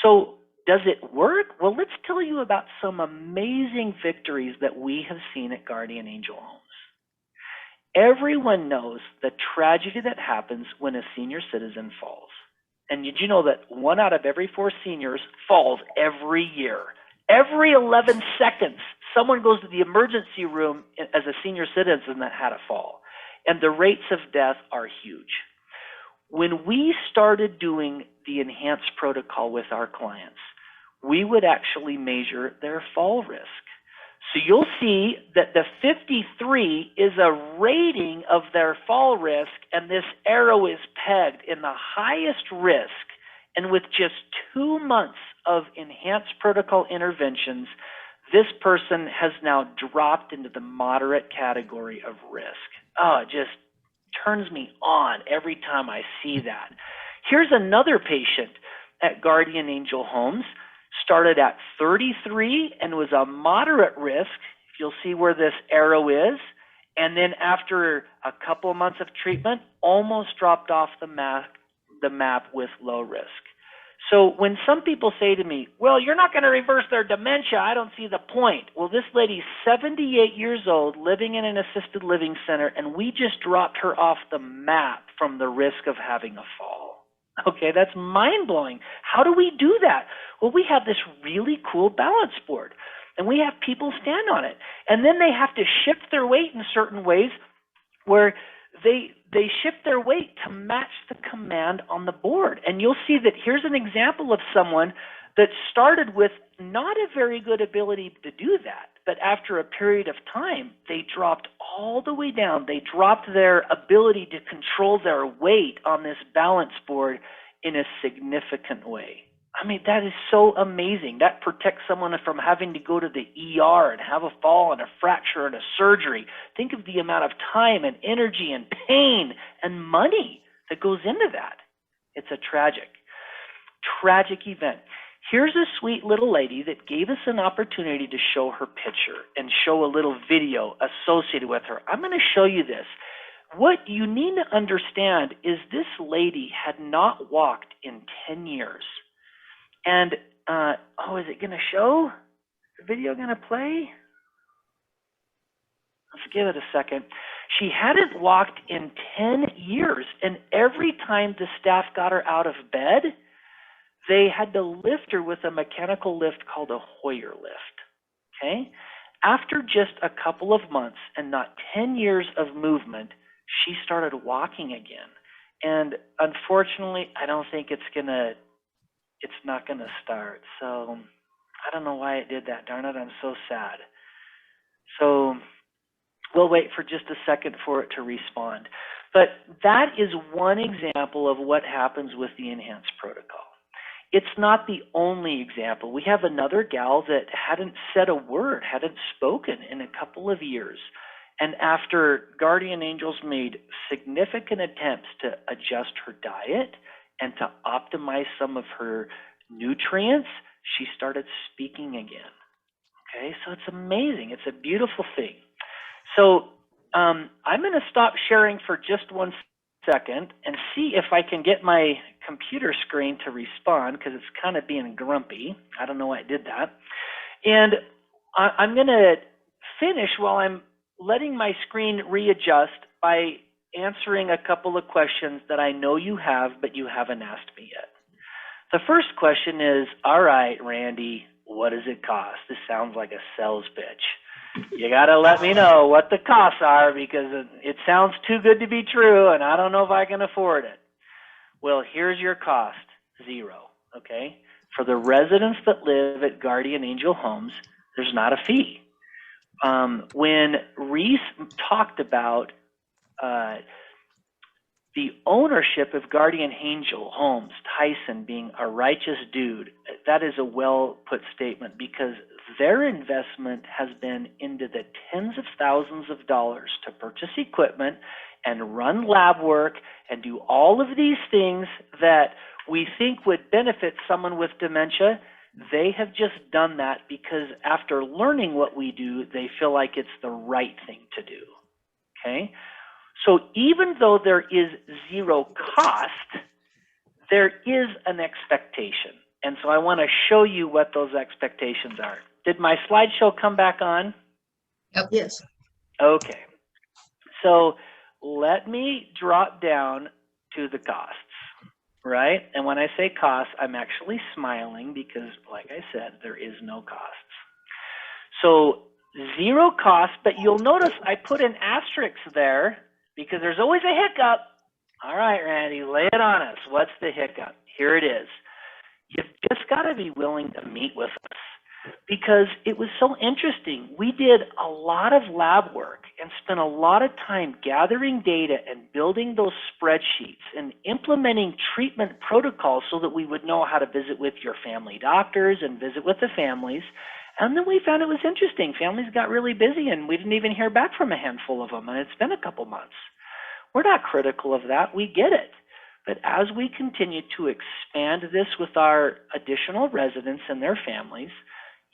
So does it work? Well, let's tell you about some amazing victories that we have seen at Guardian Angel Homes. Everyone knows the tragedy that happens when a senior citizen falls. And did you know that 1 out of every 4 seniors falls every year? Every 11 seconds, someone goes to the emergency room as a senior citizen that had a fall. And the rates of death are huge. When we started doing the enhanced protocol with our clients, we would actually measure their fall risk. So you'll see that the 53 is a rating of their fall risk, and this arrow is pegged in the highest risk. And with just 2 months of enhanced protocol interventions, this person has now dropped into the moderate category of risk. Oh, it just turns me on every time I see that. Here's another patient at Guardian Angel Homes, started at 33 and was a moderate risk. You'll see where this arrow is. And then after a couple of months of treatment, almost dropped off the map with low risk. So when some people say to me, well, you're not going to reverse their dementia, I don't see the point. Well, this lady's 78 years old, living in an assisted living center, and we just dropped her off the map from the risk of having a fall. Okay, that's mind-blowing. How do we do that? Well, we have this really cool balance board, and we have people stand on it. And then they have to shift their weight in certain ways where they shift their weight to match the command on the board. And you'll see that here's an example of someone that started with not a very good ability to do that, but after a period of time, they dropped all the way down. They dropped their ability to control their weight on this balance board in a significant way. I mean, that is so amazing. That protects someone from having to go to the ER and have a fall and a fracture and a surgery. Think of the amount of time and energy and pain and money that goes into that. It's a tragic event. Here's a sweet little lady that gave us an opportunity to show her picture and show a little video associated with her. I'm going to show you this. What you need to understand is this lady had not walked in 10 years. And, is it going to show? Is the video going to play? Let's give it a second. She hadn't walked in 10 years, and every time the staff got her out of bed, they had to lift her with a mechanical lift called a Hoyer lift, okay? After just a couple of months and not 10 years of movement, she started walking again. And unfortunately, I don't think it's not going to start. So I don't know why it did that. Darn it, I'm so sad. So we'll wait for just a second for it to respond. But that is one example of what happens with the enhanced protocol. It's not the only example. We have another gal that hadn't said a word, hadn't spoken in a couple of years. And after Guardian Angels made significant attempts to adjust her diet and to optimize some of her nutrients, she started speaking again. Okay, so it's amazing. It's a beautiful thing. So I'm going to stop sharing for just 1 second and see if I can get my computer screen to respond, because it's kind of being grumpy. I don't know why it did that. And I'm going to finish while I'm letting my screen readjust by answering a couple of questions that I know you have, but you haven't asked me yet. The first question is, all right, Randy, what does it cost? This sounds like a sales pitch. You got to let me know what the costs are, because it sounds too good to be true, and I don't know if I can afford it. Well, here's your cost, $0, okay? For the residents that live at Guardian Angel Homes, there's not a fee. When Reese talked about the ownership of Guardian Angel Homes, Tyson being a righteous dude, that is a well-put statement, because their investment has been into the tens of thousands of dollars to purchase equipment and run lab work and do all of these things that we think would benefit someone with dementia. They have just done that because after learning what we do, they feel like it's the right thing to do, okay? So even though there is $0 cost, there is an expectation. And so I want to show you what those expectations are. Did my slideshow come back on? Yep. Yes. Okay. So let me drop down to the costs, right? And when I say costs, I'm actually smiling because, like I said, there is no costs. So $0 cost, but you'll notice I put an asterisk there because there's always a hiccup. All right, Randy, lay it on us. What's the hiccup? Here it is. You've just got to be willing to meet with us, because it was so interesting. We did a lot of lab work and spent a lot of time gathering data and building those spreadsheets and implementing treatment protocols so that we would know how to visit with your family doctors and visit with the families. And then we found it was interesting. Families got really busy and we didn't even hear back from a handful of them, and it's been a couple months. We're not critical of that. We get it. But as we continue to expand this with our additional residents and their families,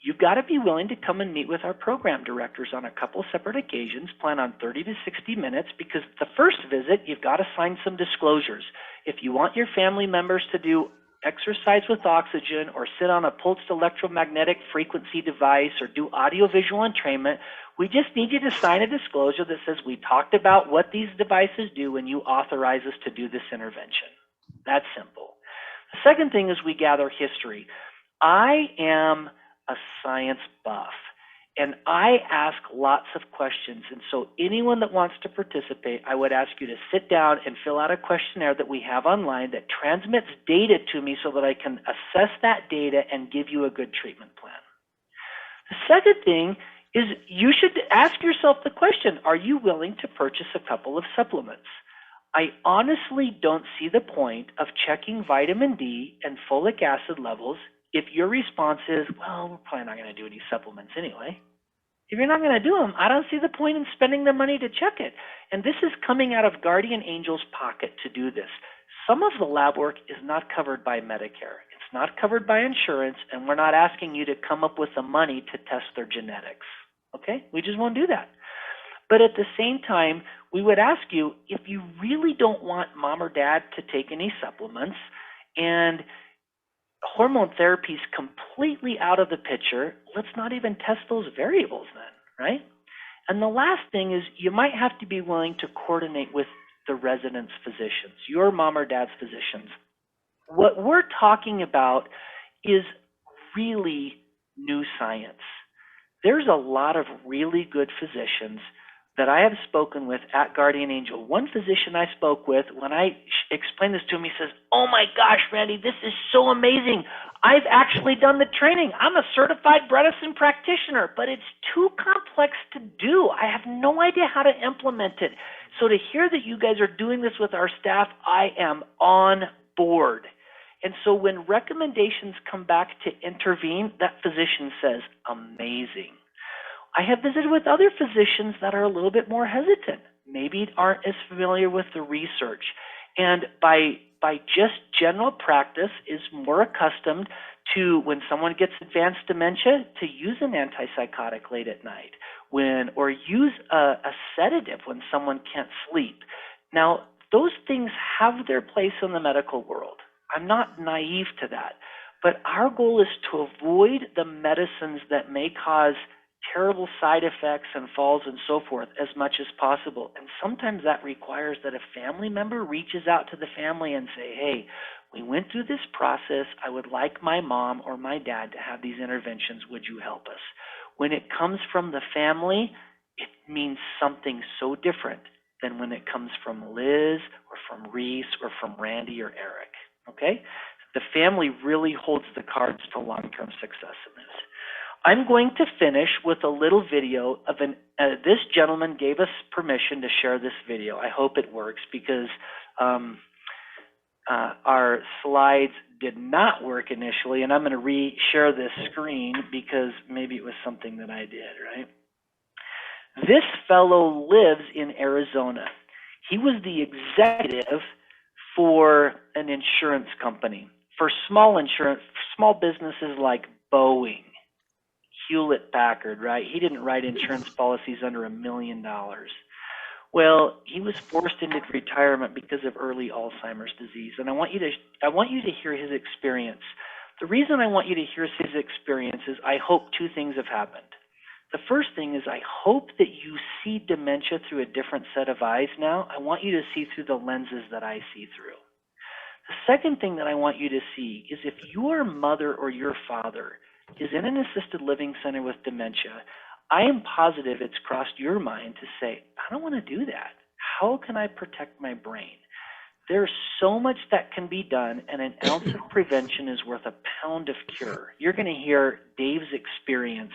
you've got to be willing to come and meet with our program directors on a couple separate occasions, plan on 30 to 60 minutes, because the first visit, you've got to sign some disclosures. If you want your family members to do exercise with oxygen or sit on a pulsed electromagnetic frequency device or do audiovisual entrainment, we just need you to sign a disclosure that says we talked about what these devices do and you authorize us to do this intervention. That's simple. The second thing is we gather history. I am a science buff, and I ask lots of questions. And so anyone that wants to participate, I would ask you to sit down and fill out a questionnaire that we have online that transmits data to me so that I can assess that data and give you a good treatment plan. The second thing is you should ask yourself the question, are you willing to purchase a couple of supplements? I honestly don't see the point of checking vitamin D and folic acid levels if your response is, well, we're probably not going to do any supplements anyway. If you're not going to do them, I don't see the point in spending the money to check it. And this is coming out of Guardian Angel's pocket to do this. Some of the lab work is not covered by Medicare. It's not covered by insurance, and we're not asking you to come up with the money to test their genetics. Okay? We just won't do that. But at the same time, we would ask you, if you really don't want mom or dad to take any supplements and hormone therapy is completely out of the picture, let's not even test those variables then, right? And the last thing is you might have to be willing to coordinate with the resident's physicians, your mom or dad's physicians. What we're talking about is really new science. There's a lot of really good physicians that I have spoken with at Guardian Angel. One physician I spoke with, when I explained this to him, he says, oh my gosh, Randy, this is so amazing. I've actually done the training. I'm a certified Bredesen practitioner, but it's too complex to do. I have no idea how to implement it. So to hear that you guys are doing this with our staff, I am on board. And so when recommendations come back to intervene, that physician says, amazing. I have visited with other physicians that are a little bit more hesitant, maybe aren't as familiar with the research, and by just general practice is more accustomed to, when someone gets advanced dementia, to use an antipsychotic late at night, or use a sedative when someone can't sleep. Now, those things have their place in the medical world. I'm not naive to that, but our goal is to avoid the medicines that may cause terrible side effects and falls and so forth as much as possible. And sometimes that requires that a family member reaches out to the family and say, hey, we went through this process. I would like my mom or my dad to have these interventions. Would you help us? When it comes from the family, it means something so different than when it comes from Liz or from Reese or from Randy or Eric. Okay? The family really holds the cards to long-term success in this. I'm going to finish with a little video of this gentleman gave us permission to share this video. I hope it works because our slides did not work initially, and I'm going to re-share this screen because maybe it was something that I did, right? This fellow lives in Arizona. He was the executive for an insurance company, for small businesses like Boeing, Hewlett-Packard, right? He didn't write insurance policies under $1 million. Well, he was forced into retirement because of early Alzheimer's disease. And I want you to hear his experience. The reason I want you to hear his experience is I hope two things have happened. The first thing is I hope that you see dementia through a different set of eyes now. I want you to see through the lenses that I see through. The second thing that I want you to see is if your mother or your father is in an assisted living center with dementia, I am positive it's crossed your mind to say, I don't want to do that. How can I protect my brain? There's so much that can be done, and an ounce of prevention is worth a pound of cure. You're going to hear Dave's experience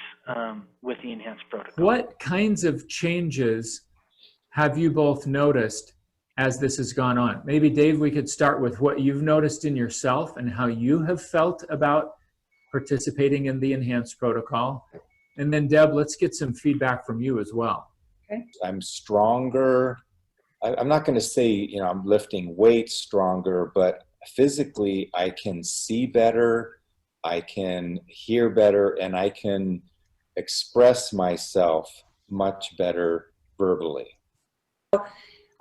with the enhanced protocol. What kinds of changes have you both noticed as this has gone on? Maybe, Dave, we could start with what you've noticed in yourself and how you have felt about participating in the enhanced protocol. And then, Deb, let's get some feedback from you as well. Okay. I'm stronger. I'm not going to say, I'm lifting weights stronger, but physically I can see better. I can hear better, and I can express myself much better verbally.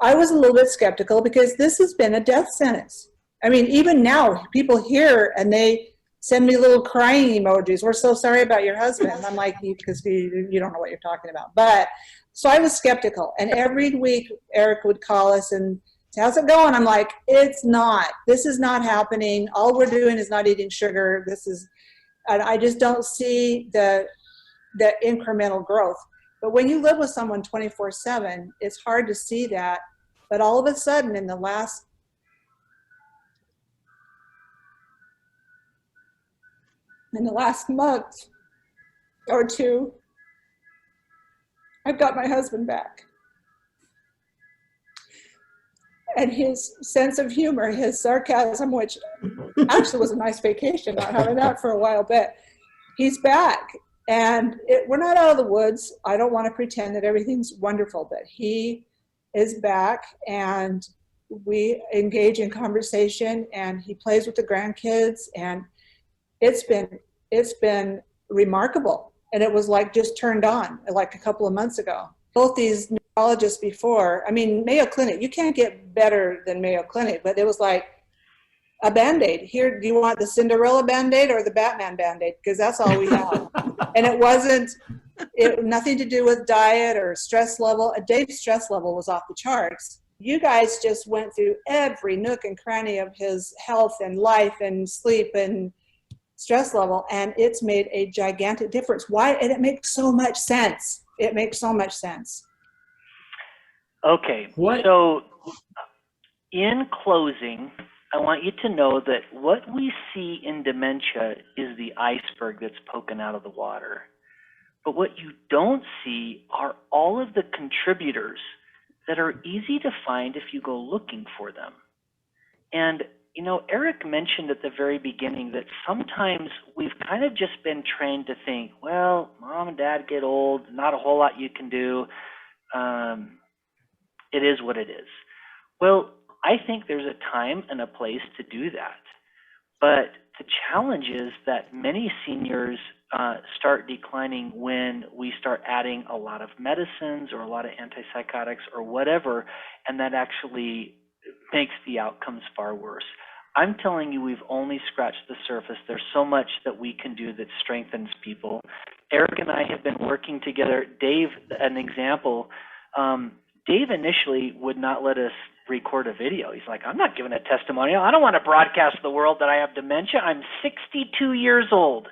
I was a little bit skeptical because this has been a death sentence. I mean, even now, people hear and they send me little crying emojis. We're so sorry about your husband. And I'm like, because you don't know what you're talking about. But so I was skeptical. And every week, Eric would call us and say, how's it going? I'm like, it's not. This is not happening. All we're doing is not eating sugar. And I just don't see the incremental growth. But when you live with someone 24/7, it's hard to see that. But all of a sudden, in the last month or two, I've got my husband back. And his sense of humor, his sarcasm, which actually was a nice vacation, not having that for a while, but he's back. And we're not out of the woods. I don't want to pretend that everything's wonderful, but he is back, and we engage in conversation, and he plays with the grandkids, and it's been remarkable. And it was like just turned on like a couple of months ago. Both these neurologists before, I mean, Mayo Clinic, you can't get better than Mayo Clinic, but it was like a Band-Aid. Here, do you want the Cinderella Band-Aid or the Batman Band-Aid? Because that's all we have. And nothing to do with diet or stress level. Dave's stress level was off the charts. You guys just went through every nook and cranny of his health and life and sleep and stress level, and it's made a gigantic difference. Why? And it makes so much sense. It makes so much sense. Okay. So in closing, I want you to know that what we see in dementia is the iceberg that's poking out of the water. But what you don't see are all of the contributors that are easy to find if you go looking for them. And, you know, Eric mentioned at the very beginning that sometimes we've kind of just been trained to think, well, mom and dad get old, not a whole lot you can do. It is what it is. Well, I think there's a time and a place to do that. But the challenge is that many seniors start declining when we start adding a lot of medicines or a lot of antipsychotics or whatever, and that actually makes the outcomes far worse. I'm telling you, we've only scratched the surface. There's so much that we can do that strengthens people. Eric and I have been working together. Dave, an example, Dave initially would not let us record a video. He's like, I'm not giving a testimonial. I don't want to broadcast to the world that I have dementia. I'm 62 years old.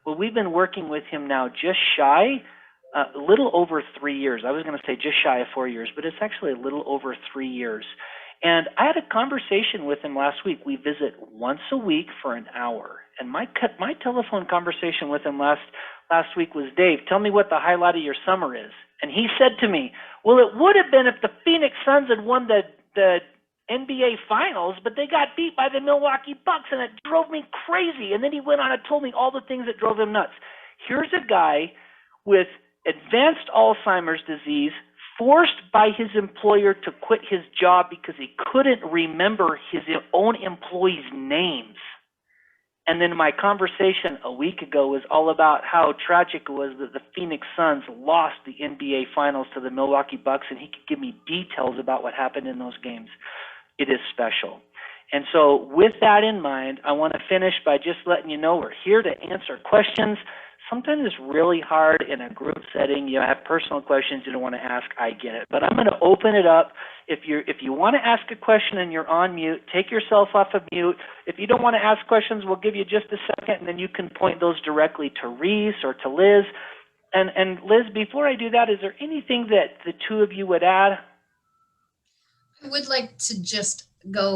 Well, we've been working with him now just shy, a little over 3 years. I was going to say just shy of 4 years, but it's actually a little over 3 years. And I had a conversation with him last week. We visit once a week for an hour. And my telephone conversation with him last week was, Dave, tell me what the highlight of your summer is. And he said to me, well, it would have been if the Phoenix Suns had won the NBA Finals, but they got beat by the Milwaukee Bucks, and it drove me crazy. And then he went on and told me all the things that drove him nuts. Here's a guy with advanced Alzheimer's disease, forced by his employer to quit his job because he couldn't remember his own employees' names. And then my conversation a week ago was all about how tragic it was that the Phoenix Suns lost the NBA Finals to the Milwaukee Bucks, and he could give me details about what happened in those games. It is special. And so with that in mind, I want to finish by just letting you know we're here to answer questions. Sometimes it's really hard in a group setting. You have personal questions you don't want to ask. I get it. But I'm going to open it up. If you want to ask a question and you're on mute, take yourself off of mute. If you don't want to ask questions, we'll give you just a second, and then you can point those directly to Reese or to Liz. And Liz, before I do that, is there anything that the two of you would add? I would like to just go